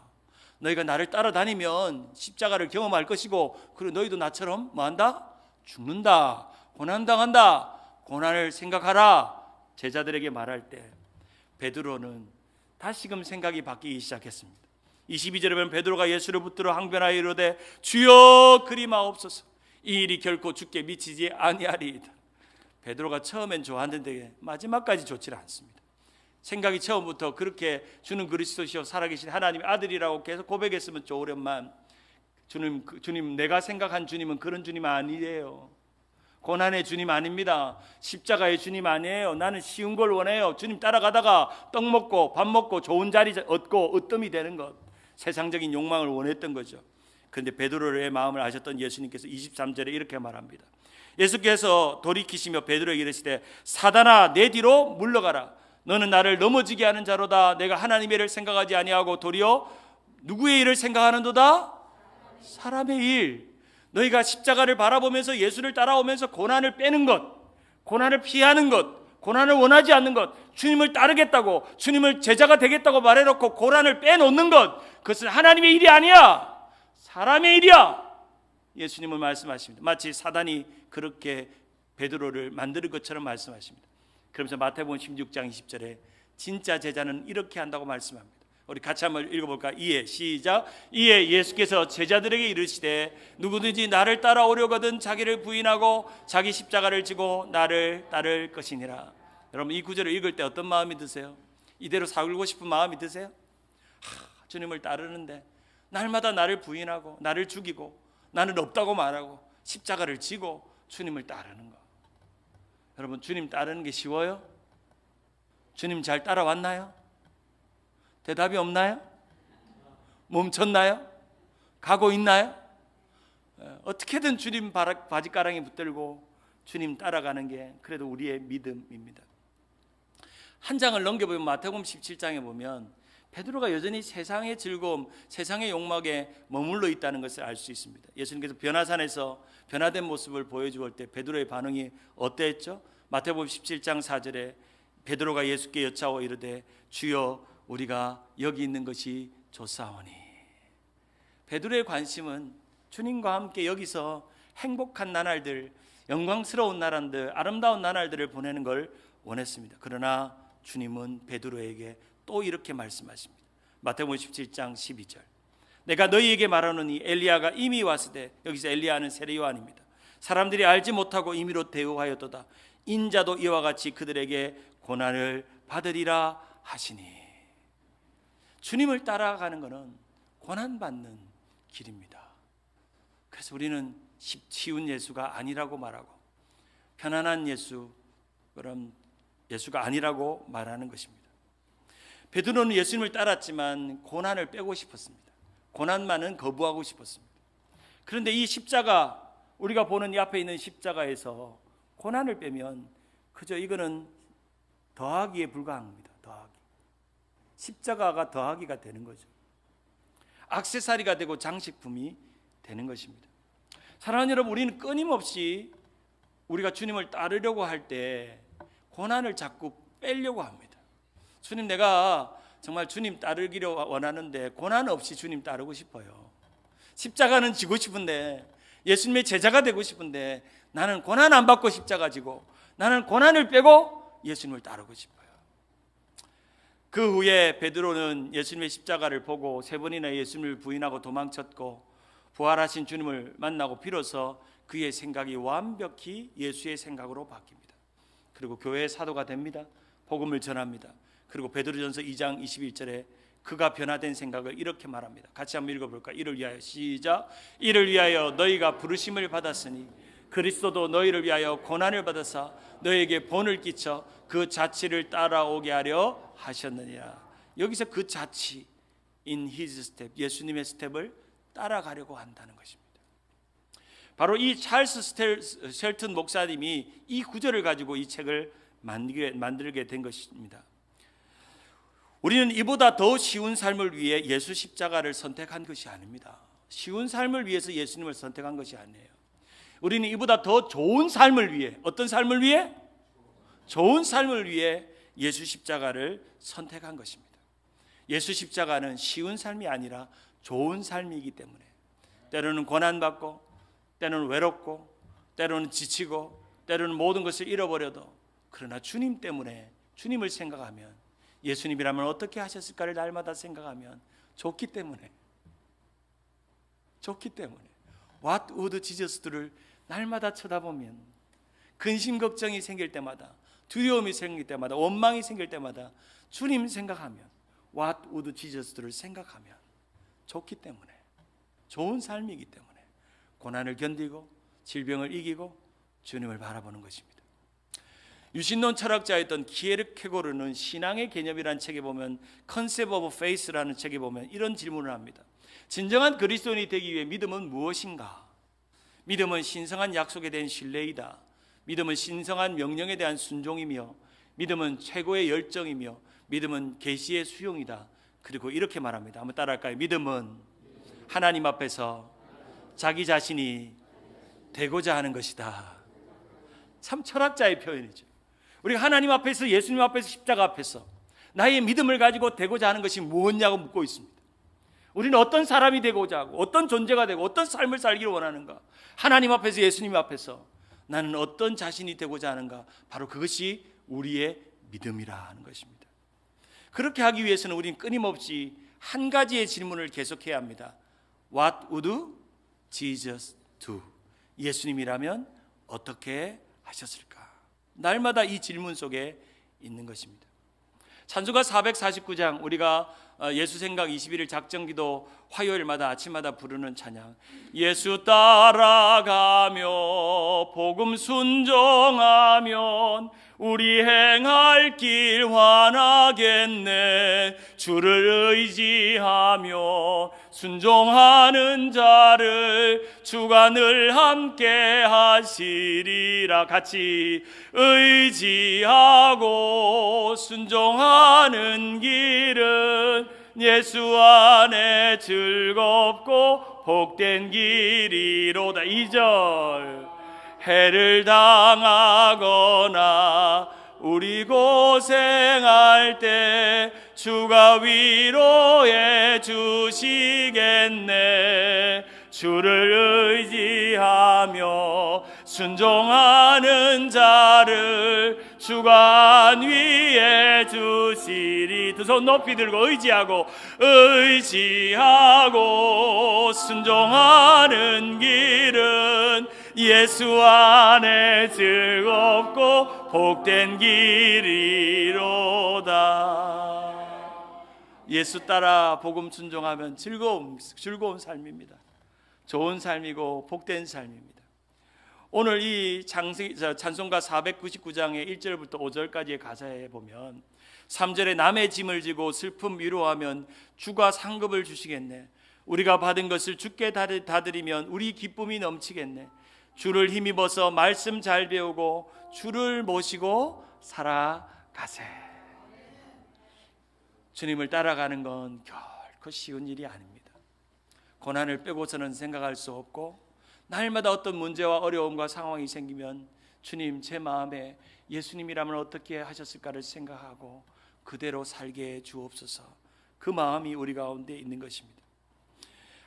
너희가 나를 따라다니면 십자가를 경험할 것이고, 그리고 너희도 나처럼 뭐한다? 죽는다, 고난당한다, 고난을 생각하라. 제자들에게 말할 때 베드로는 다시금 생각이 바뀌기 시작했습니다. 22절에 보면 베드로가 예수를 붙들어 항변하여 이르되 주여 그리 마옵소서, 이 일이 결코 주께 미치지 아니하리이다. 베드로가 처음엔 좋았는데 마지막까지 좋지 않습니다. 생각이 처음부터 그렇게 주는 그리스도시요 살아계신 하나님의 아들이라고 계속 고백했으면 좋으련만, 주님 내가 생각한 주님은 그런 주님 아니에요. 고난의 주님 아닙니다. 십자가의 주님 아니에요. 나는 쉬운 걸 원해요. 주님 따라가다가 떡 먹고 밥 먹고 좋은 자리 얻고 으뜸이 되는 것, 세상적인 욕망을 원했던 거죠. 그런데 베드로의 마음을 아셨던 예수님께서 23절에 이렇게 말합니다. 예수께서 돌이키시며 베드로에게 이르시되 사단아 내 뒤로 물러가라. 너는 나를 넘어지게 하는 자로다. 내가 하나님의 일을 생각하지 아니하고 도리어 누구의 일을 생각하는도다? 사람의 일. 너희가 십자가를 바라보면서 예수를 따라오면서 고난을 빼는 것, 고난을 피하는 것, 고난을 원하지 않는 것, 주님을 따르겠다고, 주님을 제자가 되겠다고 말해놓고 고난을 빼놓는 것, 그것은 하나님의 일이 아니야, 사람의 일이야. 예수님은 말씀하십니다. 마치 사단이 그렇게 베드로를 만드는 것처럼 말씀하십니다. 그러면서 마태복음 16장 20절에 진짜 제자는 이렇게 한다고 말씀합니다. 우리 같이 한번 읽어볼까? 이에 시작. 이에 예수께서 제자들에게 이르시되 누구든지 나를 따라오려거든 자기를 부인하고 자기 십자가를 지고 나를 따를 것이니라. 여러분 이 구절을 읽을 때 어떤 마음이 드세요? 이대로 살고 싶은 마음이 드세요? 주님을 따르는데 날마다 나를 부인하고 나를 죽이고 나는 없다고 말하고 십자가를 지고 주님을 따르는 거. 여러분 주님 따르는 게 쉬워요? 주님 잘 따라왔나요? 대답이 없나요? 멈췄나요? 가고 있나요? 어떻게든 주님 바지가랑이 붙들고 주님 따라가는 게 그래도 우리의 믿음입니다. 한 장을 넘겨보면 마태복음 17장에 보면 베드로가 여전히 세상의 즐거움, 세상의 욕망에 머물러 있다는 것을 알 수 있습니다. 예수님께서 변화산에서 변화된 모습을 보여주올 때 베드로의 반응이 어땠죠? 마태복음 17장 4절에 베드로가 예수께 여짜오 이르되 주여 우리가 여기 있는 것이 좋사오니. 베드로의 관심은 주님과 함께 여기서 행복한 나날들, 영광스러운 나날들, 아름다운 나날들을 보내는 걸 원했습니다. 그러나 주님은 베드로에게 또 이렇게 말씀하십니다. 마태복음 17장 12절. 내가 너희에게 말하노니 엘리야가 이미 왔으되, 여기서 엘리야는 세례 요한입니다. 사람들이 알지 못하고 임의로 대우하였도다. 인자도 이와 같이 그들에게 고난을 받으리라 하시니. 주님을 따라가는 것은 고난받는 길입니다. 그래서 우리는 쉬운 예수가 아니라고 말하고 편안한 예수, 그런 예수가 아니라고 말하는 것입니다. 베드로는 예수님을 따랐지만 고난을 빼고 싶었습니다. 고난만은 거부하고 싶었습니다. 그런데 이 십자가, 우리가 보는 이 앞에 있는 십자가에서 고난을 빼면 그저 이거는 더하기에 불과합니다. 더하기. 십자가가 더하기가 되는 거죠. 액세서리가 되고 장식품이 되는 것입니다. 사랑하는 여러분, 우리는 끊임없이 우리가 주님을 따르려고 할 때 고난을 자꾸 빼려고 합니다. 주님, 내가 정말 주님 따르기를 원하는데 고난 없이 주님 따르고 싶어요. 십자가는 지고 싶은데, 예수님의 제자가 되고 싶은데 나는 고난 안 받고 십자가 지고, 나는 고난을 빼고 예수님을 따르고 싶어요. 그 후에 베드로는 예수님의 십자가를 보고 세 번이나 예수님을 부인하고 도망쳤고, 부활하신 주님을 만나고 비로소 그의 생각이 완벽히 예수의 생각으로 바뀝니다. 그리고 교회의 사도가 됩니다. 복음을 전합니다. 그리고 베드로전서 2장 21절에 그가 변화된 생각을 이렇게 말합니다. 같이 한번 읽어볼까? 이를 위하여 시작. 이를 위하여 너희가 부르심을 받았으니 그리스도도 너희를 위하여 고난을 받으사 너희에게 본을 끼쳐 그 자취를 따라오게 하려 하셨느니라. 여기서 그 자치 in his step, 예수님의 스텝을 따라가려고 한다는 것입니다. 바로 이 찰스 셀튼 목사님이 이 구절을 가지고 이 책을 만들게 된 것입니다. 우리는 이보다 더 쉬운 삶을 위해 예수 십자가를 선택한 것이 아닙니다. 쉬운 삶을 위해서 예수님을 선택한 것이 아니에요. 우리는 이보다 더 좋은 삶을 위해, 어떤 삶을 위해? 좋은 삶을 위해 예수 십자가를 선택한 것입니다. 예수 십자가는 쉬운 삶이 아니라 좋은 삶이기 때문에 때로는 고난받고, 때로는 외롭고, 때로는 지치고, 때로는 모든 것을 잃어버려도, 그러나 주님 때문에, 주님을 생각하면, 예수님이라면 어떻게 하셨을까를 날마다 생각하면 좋기 때문에 What would Jesus do를 날마다 쳐다보면, 근심 걱정이 생길 때마다, 두려움이 생길 때마다, 원망이 생길 때마다 주님 생각하면, What would Jesus do를 생각하면 좋기 때문에, 좋은 삶이기 때문에 고난을 견디고 질병을 이기고 주님을 바라보는 것입니다. 유신론 철학자였던 키에르케고르는 신앙의 개념이라는 책에 보면, Concept of Faith라는 책에 보면 이런 질문을 합니다. 진정한 그리스도인이 되기 위해 믿음은 무엇인가? 믿음은 신성한 약속에 대한 신뢰이다. 믿음은 신성한 명령에 대한 순종이며, 믿음은 최고의 열정이며, 믿음은 계시의 수용이다. 그리고 이렇게 말합니다. 한번 따라할까요? 믿음은 하나님 앞에서 자기 자신이 되고자 하는 것이다. 참 철학자의 표현이죠. 우리가 하나님 앞에서, 예수님 앞에서, 십자가 앞에서 나의 믿음을 가지고 되고자 하는 것이 무엇냐고 묻고 있습니다. 우리는 어떤 사람이 되고자 하고, 어떤 존재가 되고, 어떤 삶을 살기를 원하는가? 하나님 앞에서, 예수님 앞에서 나는 어떤 자신이 되고자 하는가? 바로 그것이 우리의 믿음이라 하는 것입니다. 그렇게 하기 위해서는 우리는 끊임없이 한 가지의 질문을 계속해야 합니다. What would Jesus do? 예수님이라면 어떻게 하셨을까? 날마다 이 질문 속에 있는 것입니다. 찬송가 449장, 우리가 예수 생각 21일 작정기도 화요일마다 아침마다 부르는 찬양, 예수 따라가며 복음 순종하면 우리 행할 길 환하겠네. 주를 의지하며 순종하는 자를 주가 늘 함께 하시리라. 같이 의지하고 순종하는 길은 예수 안에 즐겁고 복된 길이로다. 2절, 해를 당하거나 우리 고생할 때 주가 위로해 주시겠네. 주를 의지하며 순종하는 자를 주가 안위해 주시리. 두 손 높이 들고 의지하고 순종하는 길은 예수 안에 즐겁고 복된 길이로다. 예수 따라 복음 순종하면 즐거운 삶입니다. 좋은 삶이고 복된 삶입니다. 오늘 이 찬송가 499장의 1절부터 5절까지의 가사에 보면 3절에 남의 짐을 지고 슬픔 위로하면 주가 상급을 주시겠네. 우리가 받은 것을 주께 다 드리면 우리 기쁨이 넘치겠네. 주를 힘입어서 말씀 잘 배우고 주를 모시고 살아가세. 주님을 따라가는 건 결코 쉬운 일이 아닙니다. 고난을 빼고서는 생각할 수 없고, 날마다 어떤 문제와 어려움과 상황이 생기면 주님, 제 마음에 예수님이라면 어떻게 하셨을까를 생각하고 그대로 살게 해 주옵소서. 그 마음이 우리 가운데 있는 것입니다.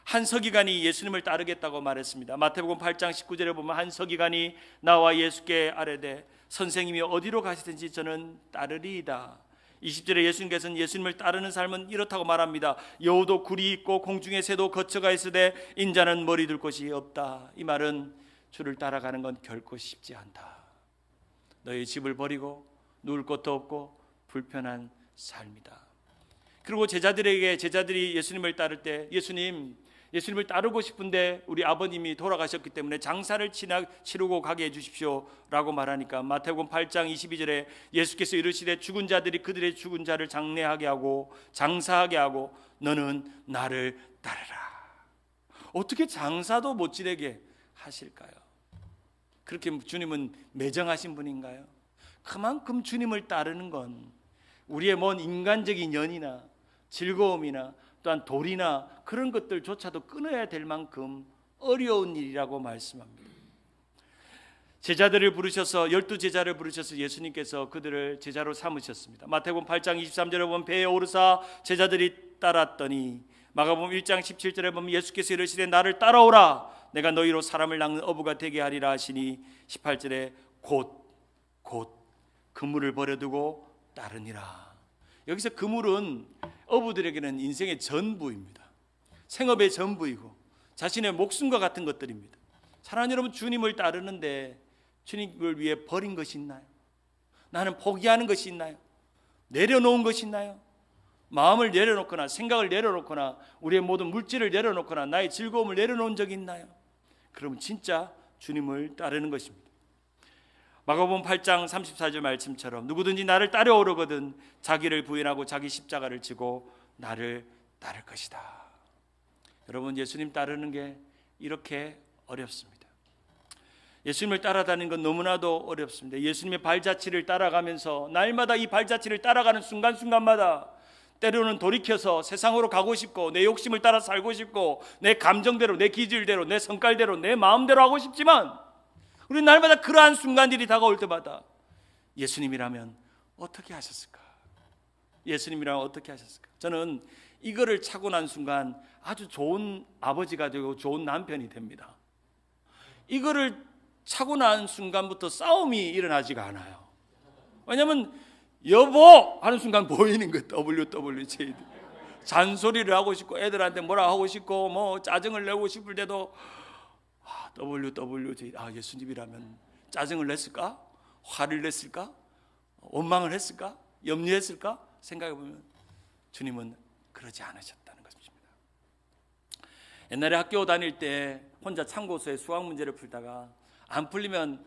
한 서기관이 예수님을 따르겠다고 말했습니다. 마태복음 8장 19절에 보면 한 서기관이 나와 예수께 아뢰되 선생님이 어디로 가시든지 저는 따르리이다. 20절에 예수님께서는 예수님을 따르는 삶은 이렇다고 말합니다. 여우도 굴이 있고 공중의 새도 거처가 있으되 인자는 머리 둘 곳이 없다. 이 말은 주를 따라가는 건 결코 쉽지 않다. 너희 집을 버리고 누울 곳도 없고 불편한 삶이다. 그리고 제자들이 예수님을 따를 때 예수님, 예수님을 따르고 싶은데 우리 아버님이 돌아가셨기 때문에 장사를 치르고 가게 해주십시오라고 말하니까 마태복음 8장 22절에 예수께서 이르시되 죽은 자들이 그들의 죽은 자를 장례하게 하고 장사하게 하고 너는 나를 따르라. 어떻게 장사도 못 지내게 하실까요? 그렇게 주님은 매정하신 분인가요? 그만큼 주님을 따르는 건 우리의 먼 인간적인 연이나 즐거움이나 또한 돌이나 그런 것들조차도 끊어야 될 만큼 어려운 일이라고 말씀합니다. 제자들을 부르셔서 12제자를 부르셔서 예수님께서 그들을 제자로 삼으셨습니다. 마태복음 8장 23절에 보면 배에 오르사 제자들이 따랐더니 마가복음 1장 17절에 보면 예수께서 이르시되 나를 따라오라 내가 너희로 사람을 낚는 어부가 되게 하리라 하시니 18절에 곧 그물을 버려두고 따르니라. 여기서 그물은 어부들에게는 인생의 전부입니다. 생업의 전부이고 자신의 목숨과 같은 것들입니다. 사랑하는 여러분, 주님을 따르는데 주님을 위해 버린 것이 있나요? 나는 포기하는 것이 있나요? 내려놓은 것이 있나요? 마음을 내려놓거나 생각을 내려놓거나 우리의 모든 물질을 내려놓거나 나의 즐거움을 내려놓은 적이 있나요? 그러면 진짜 주님을 따르는 것입니다. 마가복음 8장 34절 말씀처럼 누구든지 나를 따라오려거든 자기를 부인하고 자기 십자가를 지고 나를 따를 것이다. 여러분, 예수님 따르는 게 이렇게 어렵습니다. 예수님을 따라다니는 건 너무나도 어렵습니다. 예수님의 발자취를 따라가면서 날마다 이 발자취를 따라가는 순간순간마다 때로는 돌이켜서 세상으로 가고 싶고 내 욕심을 따라 살고 싶고 내 감정대로 내 기질대로 내 성깔대로 내 마음대로 하고 싶지만 우리 날마다 그러한 순간들이 다가올 때마다 예수님이라면 어떻게 하셨을까? 예수님이라면 어떻게 하셨을까? 저는 이거를 차고 난 순간 아주 좋은 아버지가 되고 좋은 남편이 됩니다. 이거를 차고 난 순간부터 싸움이 일어나지가 않아요. 왜냐하면 여보 하는 순간 보이는 거 WWJD 잔소리를 하고 싶고 애들한테 뭐라 하고 싶고 뭐 짜증을 내고 싶을 때도 WWJD 예수님이라면 짜증을 냈을까? 화를 냈을까? 원망을 했을까? 염려했을까? 생각해 보면 주님은 그러지 않으셨다는 것입니다. 옛날에 학교 다닐 때 혼자 참고서에 수학 문제를 풀다가 안 풀리면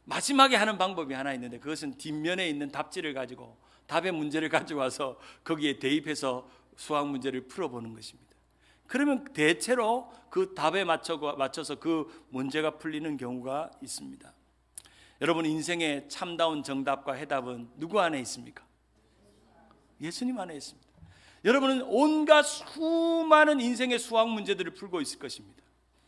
마지막에 하는 방법이 하나 있는데 그것은 뒷면에 있는 답지를 가지고 답의 문제를 가지고 와서 거기에 대입해서 수학 문제를 풀어보는 것입니다. 그러면 대체로 그 답에 맞춰서 그 문제가 풀리는 경우가 있습니다. 여러분, 인생의 참다운 정답과 해답은 누구 안에 있습니까? 예수님 안에 있습니다. 여러분은 온갖 수많은 인생의 수학 문제들을 풀고 있을 것입니다.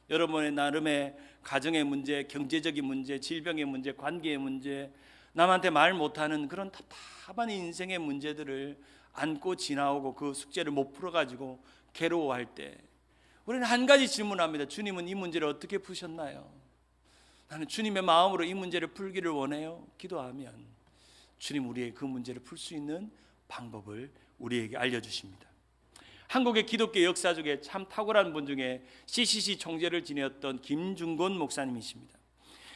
여러분의 나름의 가정의 문제, 경제적인 문제, 질병의 문제, 관계의 문제, 남한테 말 못하는 그런 답답한 인생의 문제들을 안고 지나오고 그 숙제를 못 풀어가지고 괴로워할 때 우리는 한 가지 질문합니다. 주님은 이 문제를 어떻게 푸셨나요? 나는 주님의 마음으로 이 문제를 풀기를 원해요. 기도하면 주님 우리의 그 문제를 풀 수 있는 방법을 우리에게 알려주십니다. 한국의 기독교 역사 중에 참 탁월한 분 중에 CCC 총재를 지냈던 김중곤 목사님이십니다.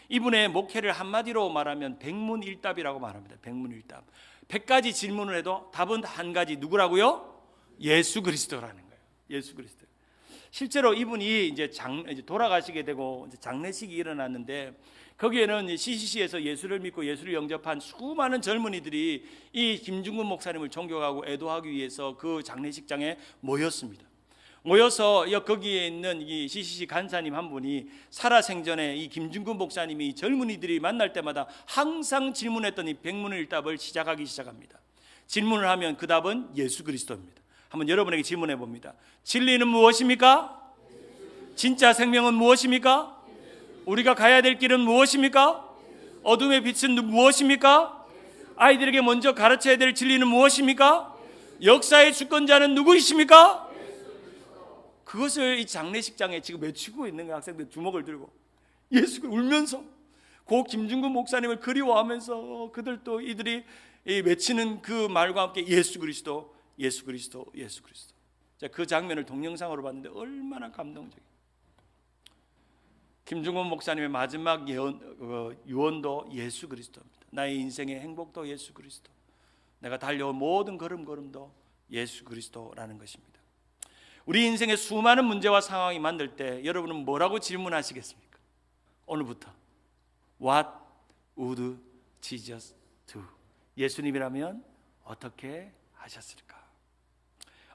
이분의 목회를 한마디로 말하면 백문일답이라고 말합니다. 백문일답. 100가지 질문을 해도 답은 한 가지, 누구라고요? 예수 그리스도라는 거예요. 예수 그리스도. 실제로 이분이 이제 돌아가시게 되고 장례식이 일어났는데 거기에는 CCC에서 예수를 믿고 예수를 영접한 수많은 젊은이들이 이 김중근 목사님을 존경하고 애도하기 위해서 그 장례식장에 모였습니다. 모여서 거기에 있는 이 CCC 간사님 한 분이 살아생전에 이 김중근 목사님이 젊은이들이 만날 때마다 항상 질문했던 이 백문일답을 시작합니다. 질문을 하면 그 답은 예수 그리스도입니다. 한번 여러분에게 질문해 봅니다. 진리는 무엇입니까? 진짜 생명은 무엇입니까? 우리가 가야 될 길은 무엇입니까? 어둠의 빛은 무엇입니까? 아이들에게 먼저 가르쳐야 될 진리는 무엇입니까? 역사의 주권자는 누구이십니까? 그것을 이 장례식장에 지금 외치고 있는 학생들 주먹을 들고 예수를 울면서 고 김중근 목사님을 그리워하면서 그들도 이들이 외치는 그 말과 함께 예수 그리스도, 예수 그리스도, 예수 그리스도. 그 장면을 동영상으로 봤는데 얼마나 감동적이에요. 김중곤 목사님의 마지막 유언도 예수 그리스도입니다. 나의 인생의 행복도 예수 그리스도, 내가 달려온 모든 걸음걸음도 예수 그리스도라는 것입니다. 우리 인생의 수많은 문제와 상황이 만들 때 여러분은 뭐라고 질문하시겠습니까? 오늘부터 What would Jesus do? 예수님이라면 어떻게 하셨을까?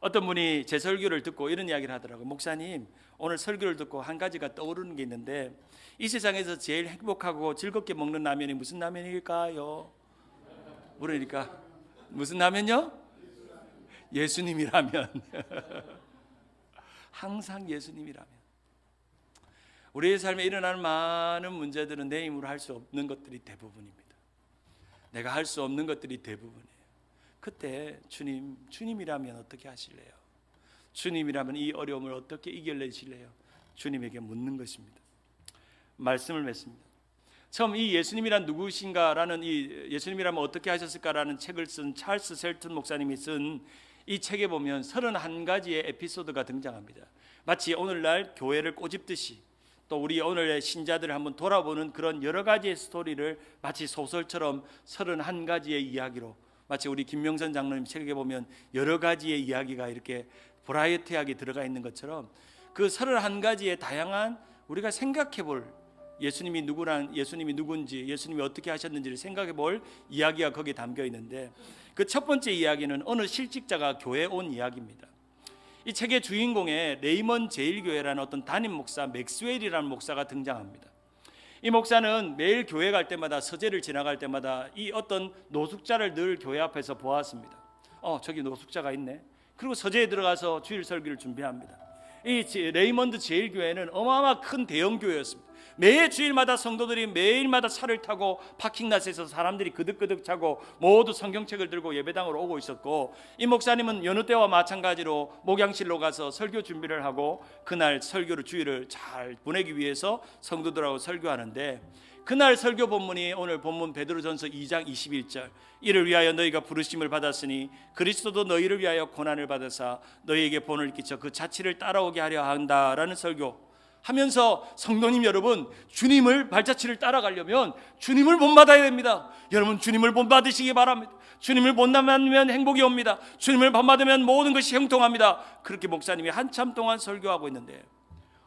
어떤 분이 제 설교를 듣고 이런 이야기를 하더라고요. 목사님, 오늘 설교를 듣고 한 가지가 떠오르는 게 있는데 이 세상에서 제일 행복하고 즐겁게 먹는 라면이 무슨 라면일까요? 물으니까 무슨 라면요? 예수님이라면. 항상 예수님이라면. 우리의 삶에 일어나는 많은 문제들은 내 힘으로 할 수 없는 것들이 대부분입니다. 내가 할 수 없는 것들이 대부분이에요. 그때 주님이라면 어떻게 하실래요? 주님이라면 이 어려움을 어떻게 이겨내실래요? 주님에게 묻는 것입니다. 말씀을 맺습니다. 처음 이 예수님이란 누구신가라는 이 예수님이라면 어떻게 하셨을까라는 책을 쓴 찰스 셀튼 목사님이 쓴 이 책에 보면 31가지의 에피소드가 등장합니다. 마치 오늘날 교회를 꼬집듯이 또 우리 오늘의 신자들을 한번 돌아보는 그런 여러 가지의 스토리를 마치 소설처럼 31가지의 이야기로, 마치 우리 김명선 장로님 책에 보면 여러 가지의 이야기가 이렇게 버라이어티하게 들어가 있는 것처럼 그 31가지의 다양한 우리가 생각해 볼 예수님이 누군지, 예수님이 어떻게 하셨는지를 생각해 볼 이야기가 거기에 담겨 있는데, 그 첫 번째 이야기는 어느 실직자가 교회에 온 이야기입니다. 이 책의 주인공에 레이먼 제일교회라는 어떤 담임 목사 맥스웰이라는 목사가 등장합니다. 이 목사는 매일 교회 갈 때마다, 서재를 지나갈 때마다 이 어떤 노숙자를 늘 교회 앞에서 보았습니다. 저기 노숙자가 있네. 그리고 서재에 들어가서 주일 설교를 준비합니다. 이 레이먼드 제일교회는 어마어마 큰 대형 교회였습니다. 매 주일마다 성도들이 매일마다 차를 타고 파킹랏에서 사람들이 그득그득 차고 모두 성경책을 들고 예배당으로 오고 있었고, 이 목사님은 여느 때와 마찬가지로 목양실로 가서 설교 준비를 하고 그날 설교를 주일을 잘 보내기 위해서 성도들하고 설교하는데, 그날 설교 본문이 오늘 본문 베드로전서 2장 21절, 이를 위하여 너희가 부르심을 받았으니 그리스도도 너희를 위하여 고난을 받으사 너희에게 본을 끼쳐 그 자취를 따라오게 하려 한다라는 설교 하면서, 성도님 여러분, 주님을 발자취를 따라가려면 주님을 본받아야 됩니다. 여러분, 주님을 본받으시기 바랍니다. 주님을 본받으면 행복이 옵니다. 주님을 본받으면 모든 것이 형통합니다. 그렇게 목사님이 한참 동안 설교하고 있는데,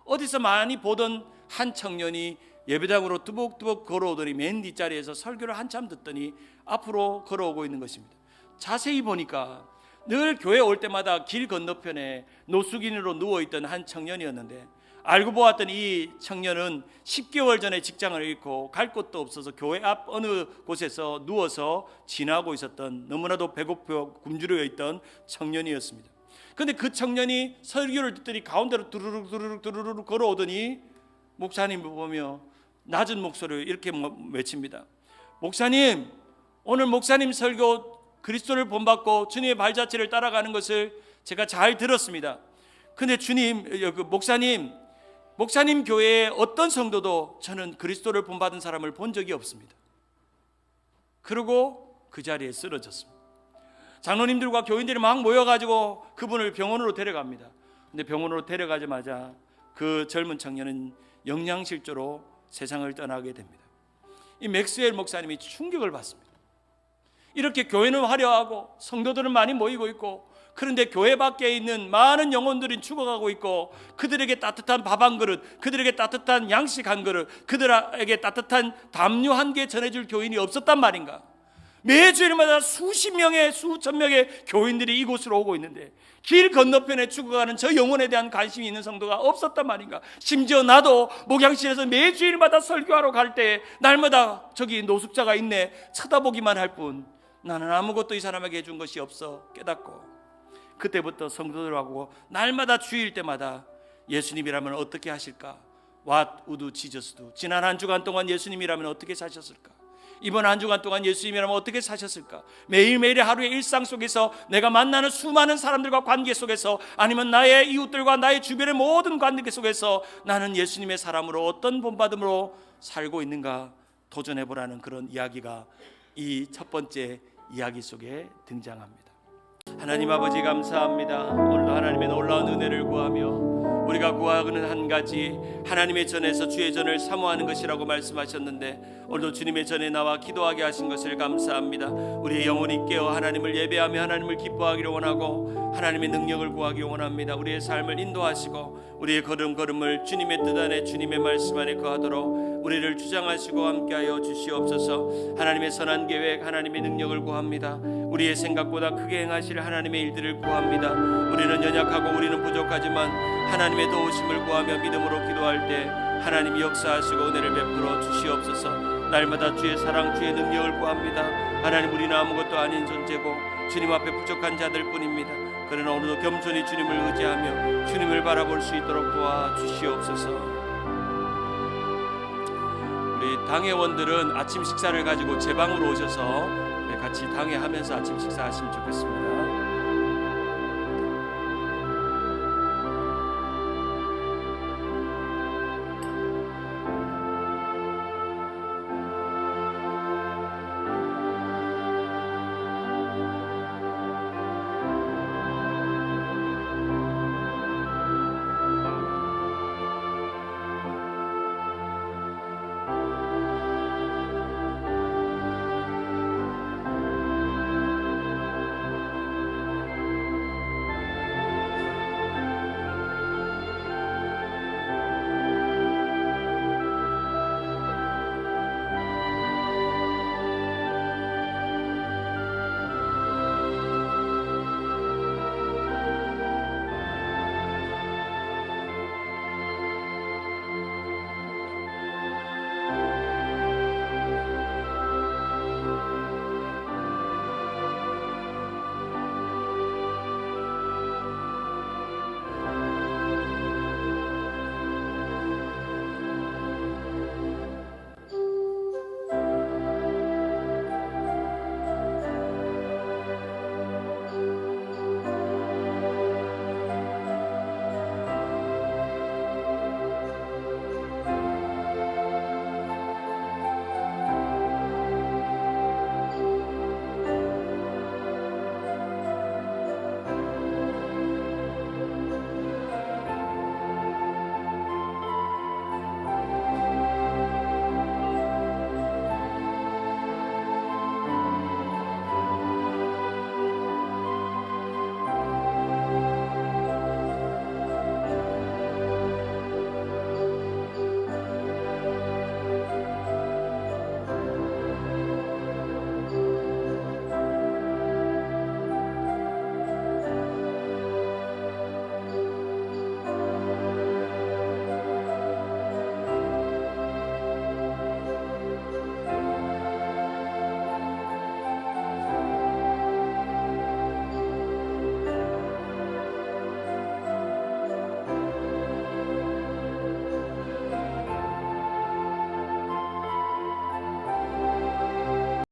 어디서 많이 보던 한 청년이 예배당으로 뚜벅뚜벅 걸어오더니 맨 뒷자리에서 설교를 한참 듣더니 앞으로 걸어오고 있는 것입니다. 자세히 보니까 늘 교회 올 때마다 길 건너편에 노숙인으로 누워있던 한 청년이었는데, 알고 보았더니 이 청년은 10개월 전에 직장을 잃고 갈 곳도 없어서 교회 앞 어느 곳에서 누워서 지나고 있었던, 너무나도 배고파 굶주려 있던 청년이었습니다. 그런데 그 청년이 설교를 듣더니 가운데로 두루룩 걸어오더니 목사님을 보며 낮은 목소리로 이렇게 외칩니다. 목사님, 오늘 목사님 설교 그리스도를 본받고 주님의 발자취를 따라가는 것을 제가 잘 들었습니다. 근데 목사님 교회에 어떤 성도도 저는 그리스도를 본받은 사람을 본 적이 없습니다. 그리고 그 자리에 쓰러졌습니다. 장로님들과 교인들이 막 모여가지고 그분을 병원으로 데려갑니다. 근데 병원으로 데려가자마자 그 젊은 청년은 영양실조로 세상을 떠나게 됩니다. 이 맥스웰 목사님이 충격을 받습니다. 이렇게 교회는 화려하고 성도들은 많이 모이고 있고, 그런데 교회 밖에 있는 많은 영혼들이 죽어가고 있고, 그들에게 따뜻한 밥 한 그릇, 그들에게 따뜻한 양식 한 그릇, 그들에게 따뜻한 담요 한 개 전해줄 교인이 없었단 말인가. 매주일마다 수십 명의 수천 명의 교인들이 이곳으로 오고 있는데 길 건너편에 죽어가는 저 영혼에 대한 관심이 있는 성도가 없었단 말인가. 심지어 나도 목양실에서 매주일마다 설교하러 갈 때 날마다 저기 노숙자가 있네 쳐다보기만 할 뿐, 나는 아무것도 이 사람에게 해준 것이 없어 깨닫고, 그때부터 성도들하고 날마다 주일 때마다 예수님이라면 어떻게 하실까? What would Jesus do? 지난 한 주간 동안 예수님이라면 어떻게 사셨을까? 이번 한 주간 동안 예수님이라면 어떻게 사셨을까? 매일매일의 하루의 일상 속에서, 내가 만나는 수많은 사람들과 관계 속에서, 아니면 나의 이웃들과 나의 주변의 모든 관계 속에서 나는 예수님의 사람으로 어떤 본받음으로 살고 있는가 도전해보라는 그런 이야기가 이 첫 번째 이야기 속에 등장합니다. 하나님 아버지 감사합니다. 오늘도 하나님의 놀라운 은혜를 구하며 우리가 구하는 한 가지 하나님의 전에서 주의 전을 사모하는 것이라고 말씀하셨는데 오늘도 주님의 전에 나와 기도하게 하신 것을 감사합니다. 우리의 영혼이 깨어 하나님을 예배하며 하나님을 기뻐하기를 원하고 하나님의 능력을 구하기 원합니다. 우리의 삶을 인도하시고 우리의 걸음걸음을 주님의 뜻 안에 주님의 말씀 안에 거하도록 우리를 주장하시고 함께하여 주시옵소서. 하나님의 선한 계획, 하나님의 능력을 구합니다. 우리의 생각보다 크게 행하실 하나님의 일들을 구합니다. 우리는 연약하고 우리는 부족하지만 하나님의 도우심을 구하며 믿음으로 기도할 때 하나님이 역사하시고 은혜를 베풀어 주시옵소서. 날마다 주의 사랑, 주의 능력을 구합니다. 하나님, 우리는 아무것도 아닌 존재고 주님 앞에 부족한 자들 뿐입니다. 그러나 오늘도 겸손히 주님을 의지하며 주님을 바라볼 수 있도록 도와주시옵소서. 우리 당회원들은 아침 식사를 가지고 제 방으로 오셔서 같이 당회하면서 아침 식사하시면 좋겠습니다.